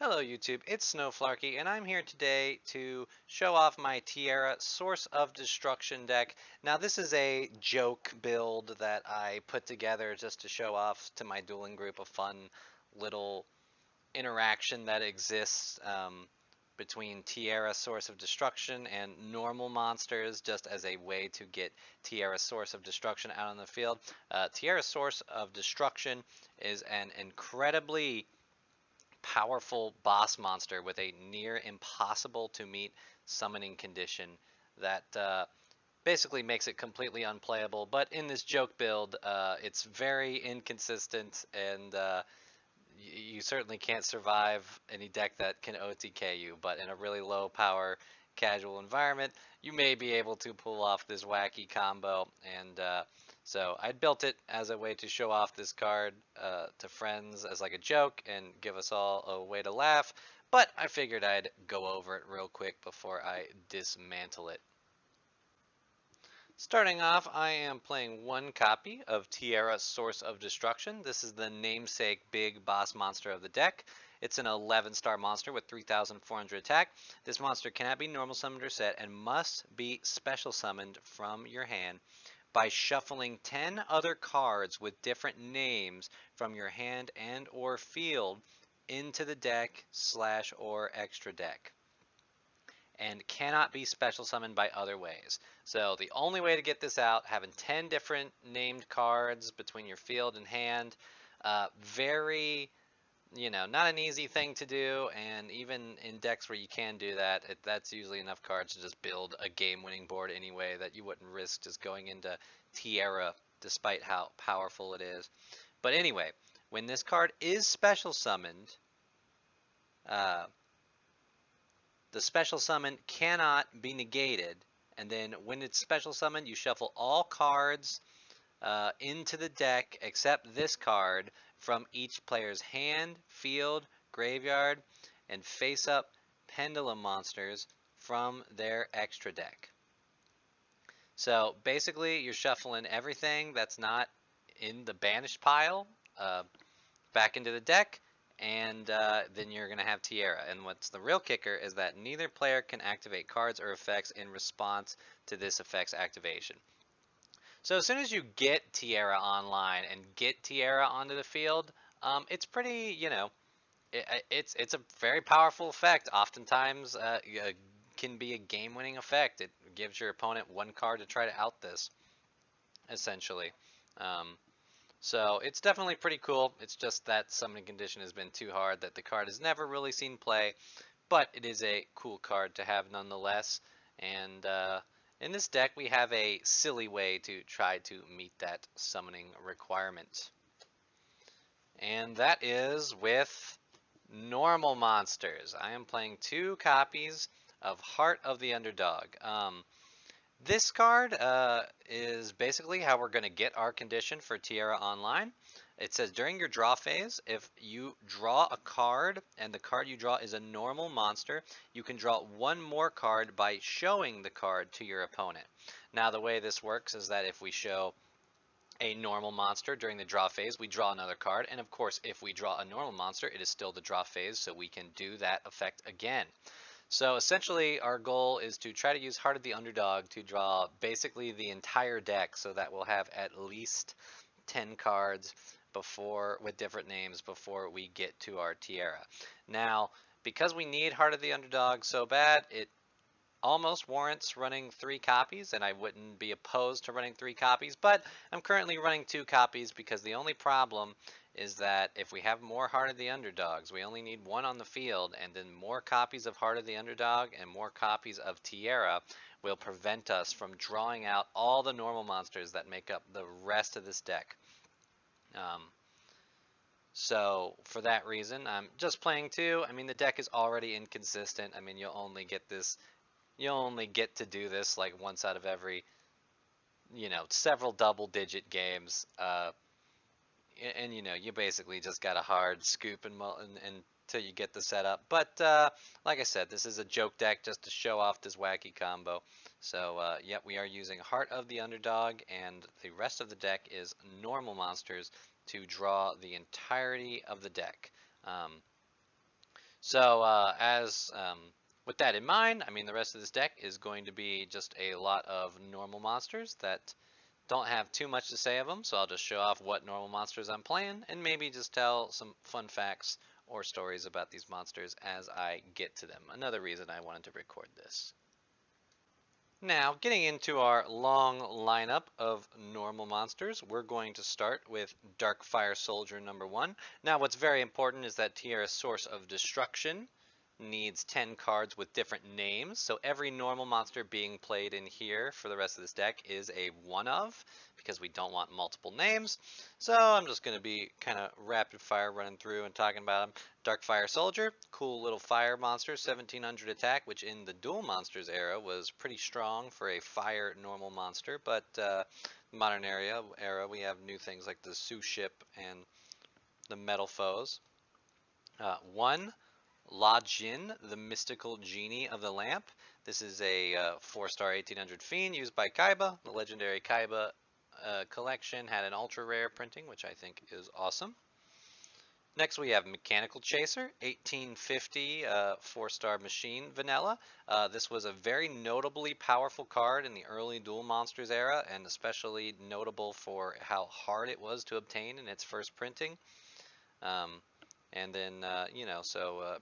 Hello YouTube, it's Snowflarky, and I'm here today to show off my Tierra Source of Destruction deck. Now this is a joke build that I put together just to show off to my dueling group a fun little interaction that exists between Tierra Source of Destruction and normal monsters, just as a way to get Tierra Source of Destruction out on the field. Tierra Source of Destruction is an incredibly powerful boss monster with a near impossible to meet summoning condition that basically makes it completely unplayable. But in this joke build, it's very inconsistent, and you certainly can't survive any deck that can OTK you. But in a really low power casual environment, you may be able to pull off this wacky combo. And so I built it as a way to show off this card to friends as like a joke and give us all a way to laugh. But I figured I'd go over it real quick before I dismantle it. Starting off, I am playing one copy of Tierra Source of Destruction. This is the namesake big boss monster of the deck. It's an 11-star monster with 3,400 attack. This monster cannot be normal summoned or set and must be special summoned from your hand by shuffling 10 other cards with different names from your hand and or field into the deck / or extra deck, and cannot be special summoned by other ways. So the only way to get this out, having 10 different named cards between your field and hand, very, not an easy thing to do, and even in decks where you can do that, that's usually enough cards to just build a game-winning board anyway that you wouldn't risk just going into Tierra, despite how powerful it is. But anyway, when this card is special summoned, uh, the special summon cannot be negated, and then when it's special summoned, you shuffle all cards into the deck except this card from each player's hand, field, graveyard, and face-up pendulum monsters from their extra deck. So basically, you're shuffling everything that's not in the banished pile back into the deck, and then you're going to have Tierra. And what's the real kicker is that neither player can activate cards or effects in response to this effect's activation. So as soon as you get Tierra online and get Tierra onto the field, it's pretty, it's a very powerful effect. Oftentimes, can be a game-winning effect. It gives your opponent one card to try to out this, essentially. Um, so it's definitely pretty cool. It's just that summoning condition has been too hard that the card has never really seen play, but it is a cool card to have nonetheless. And in this deck, we have a silly way to try to meet that summoning requirement. And that is with normal monsters. I am playing 2 copies of Heart of the Underdog. This card is basically how we're going to get our condition for Tierra Online. It says during your draw phase, if you draw a card and the card you draw is a normal monster, you can draw one more card by showing the card to your opponent. Now the way this works is that if we show a normal monster during the draw phase, we draw another card, and of course if we draw a normal monster, it is still the draw phase, so we can do that effect again. So essentially our goal is to try to use Heart of the Underdog to draw basically the entire deck, so that we'll have at least 10 cards with different names before we get to our Tierra. Now, because we need Heart of the Underdog so bad, it almost warrants running 3 copies, and I wouldn't be opposed to running 3 copies, but I'm currently running 2 copies because the only problem is that if we have more Heart of the Underdogs, we only need 1 on the field, and then more copies of Heart of the Underdog and more copies of Tierra will prevent us from drawing out all the normal monsters that make up the rest of this deck. So for that reason, I'm just playing 2. I mean, the deck is already inconsistent. I mean, you'll only get to do this like once out of every, several double-digit games. And you basically just got a hard scoop and until you get the setup. But like I said, this is a joke deck just to show off this wacky combo. So yeah, we are using Heart of the Underdog, and the rest of the deck is normal monsters to draw the entirety of the deck. So with that in mind, I mean the rest of this deck is going to be just a lot of normal monsters that don't have too much to say of them, so I'll just show off what normal monsters I'm playing and maybe just tell some fun facts or stories about these monsters as I get to them. Another reason I wanted to record this. Now, getting into our long lineup of normal monsters, we're going to start with Darkfire Soldier number 1. Now, what's very important is that Tierra's Source of Destruction needs 10 cards with different names, so every normal monster being played in here for the rest of this deck is a one of, because we don't want multiple names. So I'm just going to be kind of rapid fire running through and talking about them. Darkfire Soldier, cool little fire monster, 1700 attack, which in the Duel Monsters era was pretty strong for a fire normal monster, but modern era we have new things like the Sue Ship and the Metal Foes. 1. La Jin, the Mystical Genie of the Lamp. This is a 4-star 1800 Fiend used by Kaiba. The legendary Kaiba collection had an ultra rare printing, which I think is awesome. Next we have Mechanical Chaser, 1850 4-star machine vanilla. This was a very notably powerful card in the early Duel Monsters era, and especially notable for how hard it was to obtain in its first printing. And then,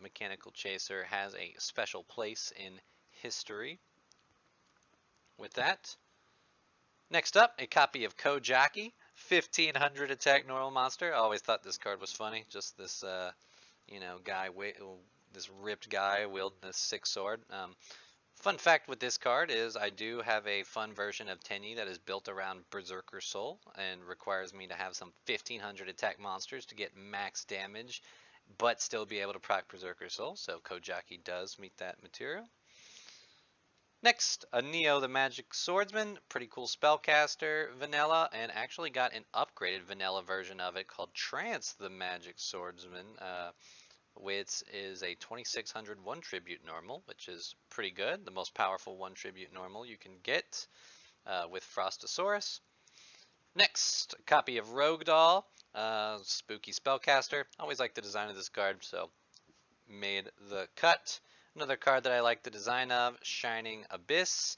Mechanical Chaser has a special place in history. With that, next up, a copy of Kojaki, 1500 attack normal monster. I always thought this card was funny. Just this, guy, this ripped guy wielding this 6 sword. Fun fact with this card is I do have a fun version of Tenyi that is built around Berserker Soul and requires me to have some 1500 attack monsters to get max damage but still be able to proc Berserker Soul, so Kojaki does meet that material. Next, a Neo the Magic Swordsman, pretty cool spellcaster, vanilla, and actually got an upgraded vanilla version of it called Trance the Magic Swordsman, which is a 2600 1 tribute normal, which is pretty good, the most powerful 1 tribute normal you can get with Frostosaurus. Next, a copy of Rogue Doll, spooky spellcaster. Always like the design of this card, so made the cut. Another card that I like the design of, Shining Abyss.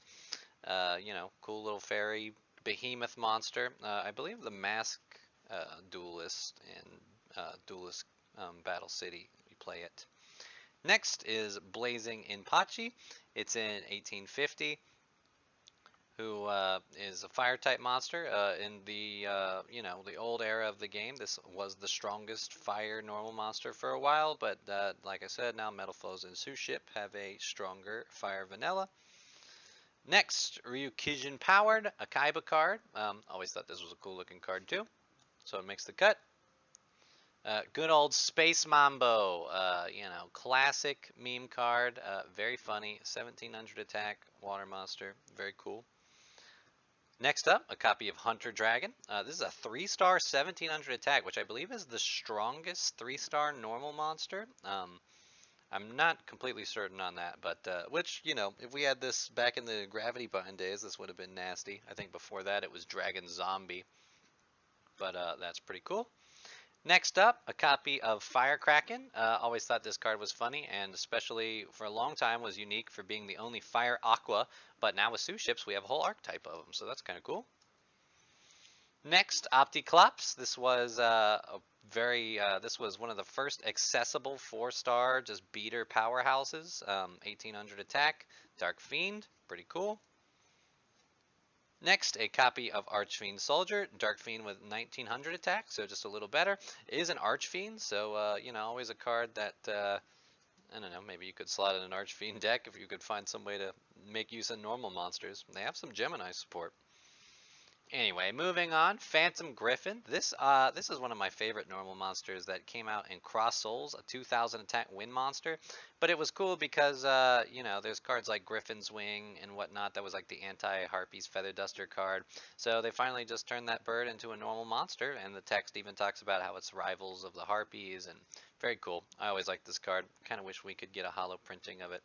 Cool little fairy behemoth monster. I believe the Mask duelist in Duelist Battle City, you play it. Next is Blazing Inpachi. It's in 1850. Who is a fire type monster in the the old era of the game. This was the strongest fire normal monster for a while, but like I said, now Metal Foes and Sue Ship have a stronger fire vanilla. Next, Ryukijin Powered, a Kaiba card. Always thought this was a cool looking card too, so it makes the cut. Good old Space Mambo, classic meme card, very funny, 1700 attack, water monster, very cool. Next up, a copy of Hunter Dragon. This is a 3-star 1700 attack, which I believe is the strongest 3-star normal monster. I'm not completely certain on that, but if we had this back in the Gravity Button days, this would have been nasty. I think before that it was Dragon Zombie, but that's pretty cool. Next up, a copy of Fire Kraken. Always thought this card was funny, and especially for a long time was unique for being the only Fire Aqua, but now with Sue Ships we have a whole archetype of them, so that's kind of cool. Next, Opticlops. This was this was one of the first accessible 4-star just beater powerhouses. 1800 attack, Dark Fiend, pretty cool. Next, a copy of Archfiend Soldier, Dark Fiend with 1900 attack, so just a little better. It is an Archfiend, so always a card that I don't know, maybe you could slot in an Archfiend deck if you could find some way to make use of normal monsters. They have some Gemini support. Anyway, moving on, Phantom Griffin. This is one of my favorite normal monsters that came out in Cross Souls, a 2000 attack wind monster. But it was cool because there's cards like Griffin's Wing and whatnot that was like the anti-Harpies Feather Duster card. So they finally just turned that bird into a normal monster, and the text even talks about how it's rivals of the Harpies, and very cool. I always like this card. Kind of wish we could get a holo printing of it.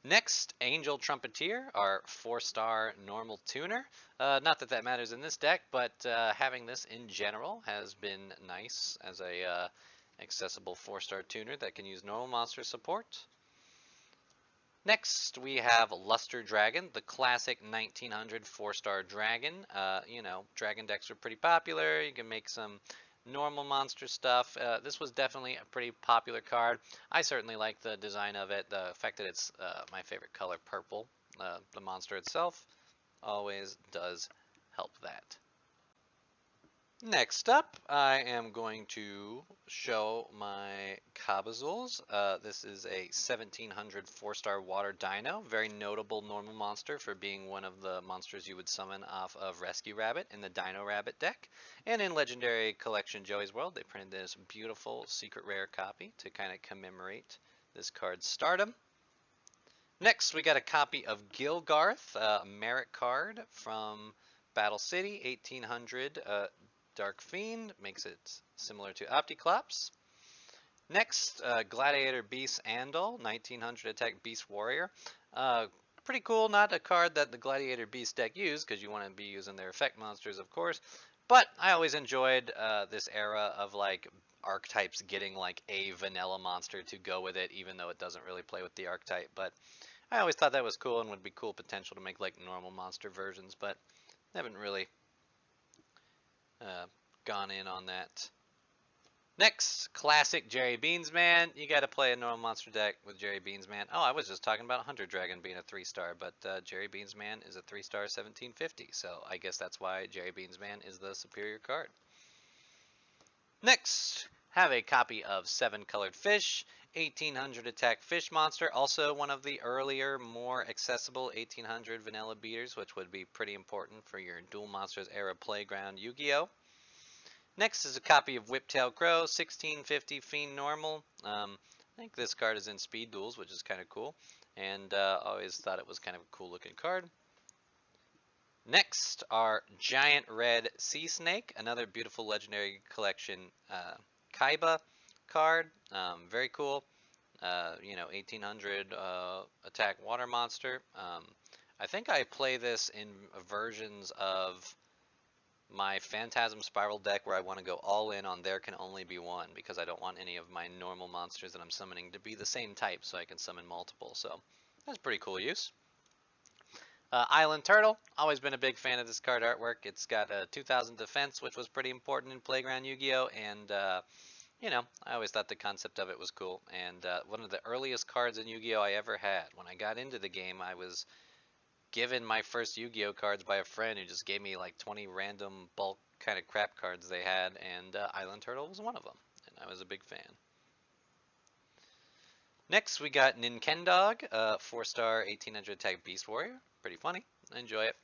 Next, Angel Trumpeteer, our 4-star normal tuner. Not that that matters in this deck, but having this in general has been nice as a accessible 4-star tuner that can use normal monster support. Next, we have Luster Dragon, the classic 1900 4-star dragon. You know, dragon decks are pretty popular. You can make some normal monster stuff. This was definitely a pretty popular card. I certainly like the design of it. The fact that it's my favorite color, purple. The monster itself always does help that. Next up, I am going to show my Cabazuls. This is a 1700 4-star water dino, very notable normal monster for being one of the monsters you would summon off of Rescue Rabbit in the Dino Rabbit deck. And in Legendary Collection Joey's World, they printed this beautiful secret rare copy to kind of commemorate this card's stardom. Next, we got a copy of Gilgarth, a merit card from Battle City, 1800. Dark Fiend, makes it similar to Opticlops. Next, Gladiator Beast Andal, 1900 attack Beast Warrior. Pretty cool, not a card that the Gladiator Beast deck used, because you want to be using their effect monsters, of course. But I always enjoyed this era of like archetypes getting like a vanilla monster to go with it, even though it doesn't really play with the archetype. But I always thought that was cool and would be cool potential to make like normal monster versions, but haven't really gone in on that. Next, classic Jerry Beansman. You got to play a normal monster deck with Jerry Beansman. Oh, I was just talking about Hunter Dragon being a 3-star, but Jerry Beansman is a 3-star 1750, so I guess that's why Jerry Beansman is the superior card. Next, have a copy of 7 Colored Fish, 1800 attack fish monster, also one of the earlier, more accessible 1800 vanilla beaters, which would be pretty important for your Duel Monsters era playground Yu-Gi-Oh! Next is a copy of Whiptail Crow, 1650 Fiend Normal. I think this card is in Speed Duels, which is kind of cool, and always thought it was kind of a cool looking card. Next are Giant Red Sea Snake, another beautiful Legendary Collection Kaiba card. Very cool. You know, 1800 attack water monster. I think I play this in versions of my Phantasm Spiral deck where I want to go all in on There Can Only Be One, because I don't want any of my normal monsters that I'm summoning to be the same type, so I can summon multiple. So that's pretty cool use. Island Turtle, always been a big fan of this card artwork. It's got a 2000 defense, which was pretty important in Playground Yu-Gi-Oh! And you know, I always thought the concept of it was cool. And one of the earliest cards in Yu-Gi-Oh! I ever had. When I got into the game, I was given my first Yu-Gi-Oh cards by a friend who just gave me like 20 random bulk kind of crap cards they had, and Island Turtle was one of them, and I was a big fan. Next, we got Ninkendog, 4-star 1800 attack Beast Warrior. Pretty funny. I enjoy it.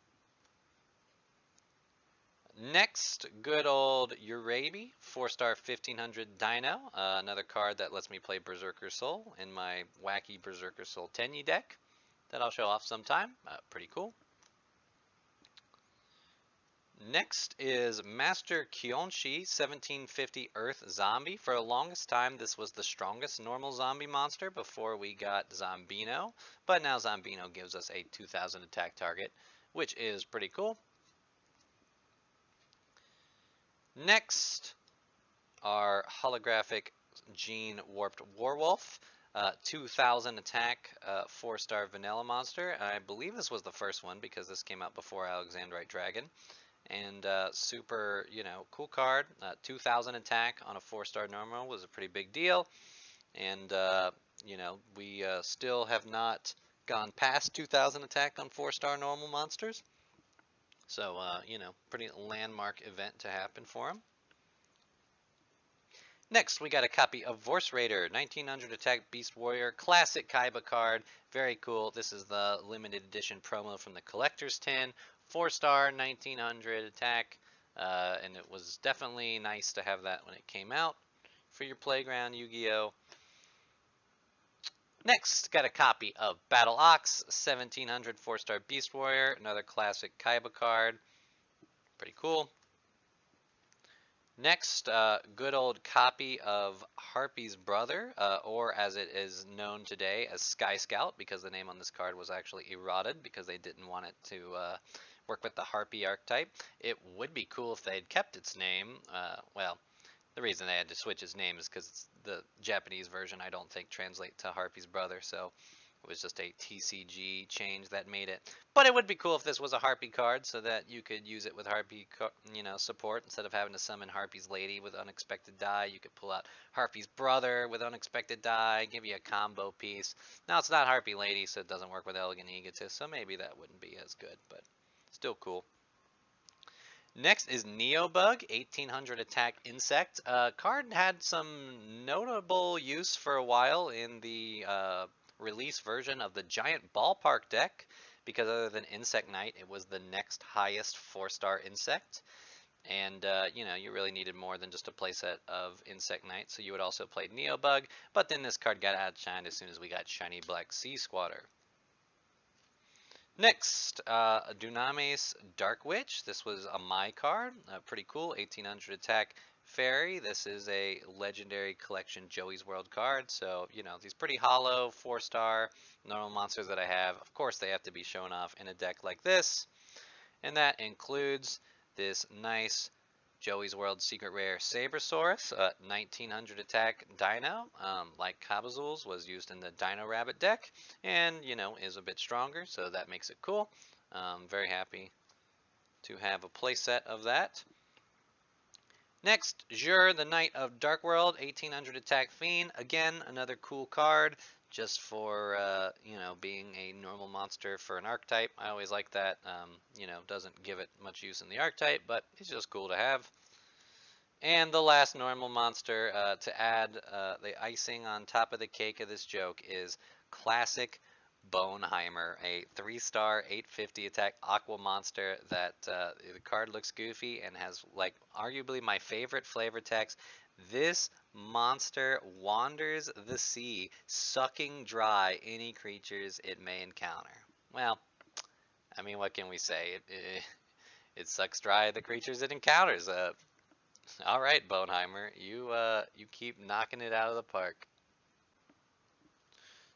Next, good old Urabi, 4-star 1500 Dino. Another card that lets me play Berserker Soul in my wacky Berserker Soul Tenyi deck that I'll show off sometime. Pretty cool. Next is Master Kyonshi 1750 Earth Zombie. For the longest time, this was the strongest normal zombie monster before we got Zombino, but now Zombino gives us a 2000 attack target, which is pretty cool. Next are Holographic Gene Warped Warwolf. 2000 attack, 4-star vanilla monster. I believe this was the first one because this came out before Alexandrite Dragon. And super, you know, cool card. 2000 attack on a 4-star normal was a pretty big deal. And, you know, we still have not gone past 2000 attack on 4-star normal monsters. So, you know, pretty landmark event to happen for him. Next, we got a copy of Vorse Raider, 1900 attack Beast Warrior, classic Kaiba card, very cool. This is the limited edition promo from the collector's tin, 4-star 1900 attack, and it was definitely nice to have that when it came out for your playground Yu-Gi-Oh! Next, got a copy of Battle Ox, 1700 4-star Beast Warrior, another classic Kaiba card, pretty cool. Next, good old copy of Harpy's Brother, or as it is known today as Sky Scout, because the name on this card was actually eroded because they didn't want it to work with the Harpy archetype. It would be cool if they had kept its name. Well, The reason they had to switch his name is because the Japanese version I don't think translate to Harpy's brother, so it was just a TCG change that made it. But it would be cool if this was a Harpy card so that you could use it with Harpy, support. Instead of having to summon Harpy's Lady with Unexpected Die, you could pull out Harpy's brother with Unexpected Die, give you a combo piece. Now it's not Harpy Lady, so it doesn't work with Elegant Egotist, so maybe that wouldn't be as good, but still cool. Next is Neobug, 1800 attack insect. Card had some notable use for a while in the release version of the Giant Ballpark deck, because other than Insect Knight, it was the next highest 4-star insect. And, you really needed more than just a playset of Insect Knight, so you would also play Neobug, but then this card got outshined as soon as we got Shiny Black Sea Squatter. Next, Dunamis Dark Witch. This was a my card, pretty cool, 1800 attack fairy. This is a legendary collection Joey's World card, so these pretty hollow 4-star normal monsters that I have. Of course, they have to be shown off in a deck like this, and that includes this nice Joey's World Secret Rare Sabersaurus, 1900 attack Dino, like Kabazul's was used in the Dino Rabbit deck, and is a bit stronger, so that makes it cool. Very happy to have a playset of that. Next, Zhur, the Knight of Dark World, 1800 attack Fiend. Again, another cool card, just for being a normal monster for an archetype. I always like that. Doesn't give it much use in the archetype, but it's just cool to have. And the last normal monster to add the icing on top of the cake of this joke is classic Boneheimer, a 3-star 850 attack aqua monster that the card looks goofy and has arguably my favorite flavor text. This monster wanders the sea, sucking dry any creatures it may encounter. Well, I mean, what can we say? It sucks dry the creatures it encounters. All right, Boneheimer, you keep knocking it out of the park.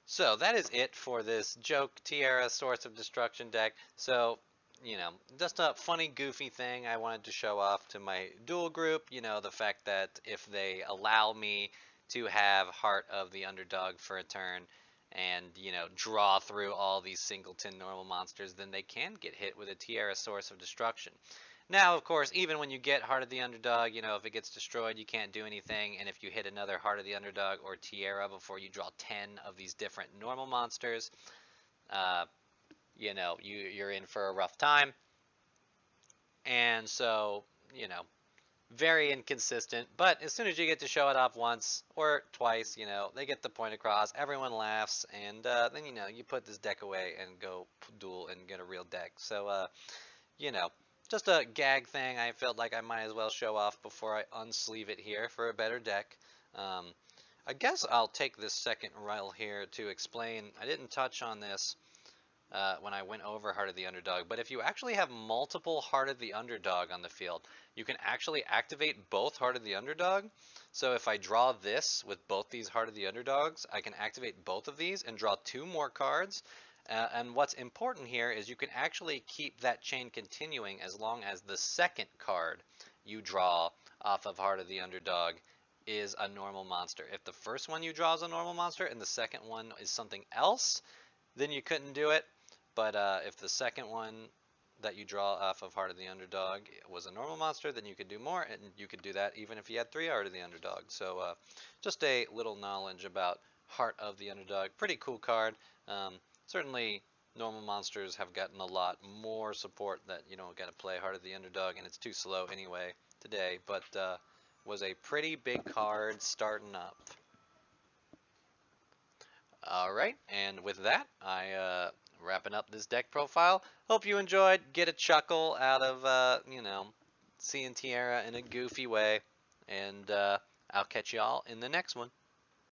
So that is it for this joke Tierra Source of Destruction deck. So, just a funny, goofy thing I wanted to show off to my duel group. The fact that if they allow me to have Heart of the Underdog for a turn and, draw through all these singleton normal monsters, then they can get hit with a Tierra Source of Destruction. Now, of course, even when you get Heart of the Underdog, if it gets destroyed, you can't do anything. And if you hit another Heart of the Underdog or Tierra before you draw 10 of these different normal monsters, you're in for a rough time. And so, very inconsistent. But as soon as you get to show it off once or twice, they get the point across. Everyone laughs. And then, you put this deck away and go duel and get a real deck. So, just a gag thing I felt like I might as well show off before I unsleeve it here for a better deck. I guess I'll take this second reel here to explain. I didn't touch on this when I went over Heart of the Underdog, but if you actually have multiple Heart of the Underdog on the field, you can actually activate both Heart of the Underdog. So if I draw this with both these Heart of the Underdogs, I can activate both of these and draw 2 more cards. And what's important here is you can actually keep that chain continuing as long as the second card you draw off of Heart of the Underdog is a normal monster. If the first one you draw is a normal monster and the second one is something else, then you couldn't do it. But if the second one that you draw off of Heart of the Underdog was a normal monster, then you could do more, and you could do that even if you had 3 Heart of the Underdog. So just a little knowledge about Heart of the Underdog. Pretty cool card. Certainly, normal monsters have gotten a lot more support that you don't got to play Heart of the Underdog, and it's too slow anyway today, but was a pretty big card starting up. Alright, and with that, I wrapping up this deck profile. Hope you enjoyed. Get a chuckle out of, seeing Tierra in a goofy way, and I'll catch y'all in the next one.